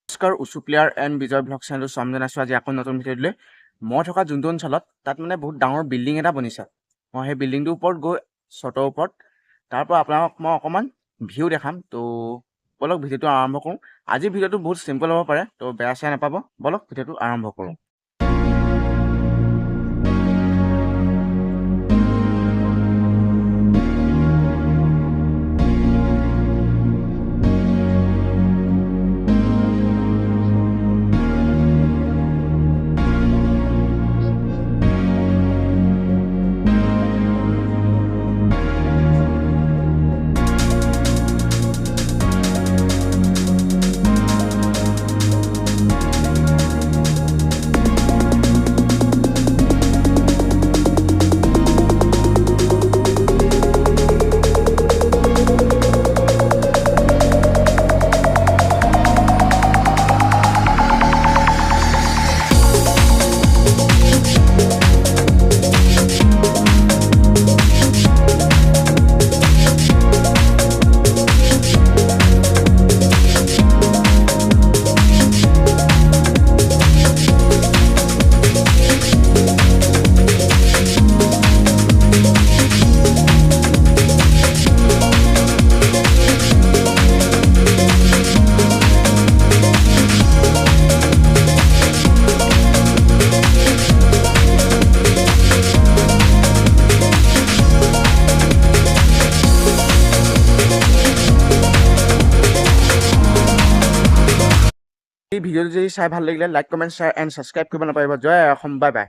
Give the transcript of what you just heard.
নমস্কাৰ, উচু player and Bijoy blog চেনেলটো স্বাগতম জনাইছোঁ। আজি আকৌ নতুন ভিডিঅ'লৈ মই থকা যোনটো অঞ্চলত তাত মানে বহুত ডাঙৰ বিল্ডিং এটা বনিছে। মই সেই বিল্ডিংটোৰ ওপৰত গৈ চটৰ ওপৰত তাৰ পৰা আপোনালোকক মই অকণমান ভিউ দেখাম। তো বলক ভিডিঅ'টো আৰম্ভ কৰোঁ। আজিৰ ভিডিঅ'টো বহুত চিম্পল হ'ব পাৰে, তো বেয়া চেয়া নাপাব। বলক ভিডিঅ'টো আৰম্ভ কৰোঁ। এই ভিডিঅ'টো যদি চাই ভাল লাগিলে like, comment, share and subscribe কৰিব নাপাহৰিব। জয় অসম, বাই বাই।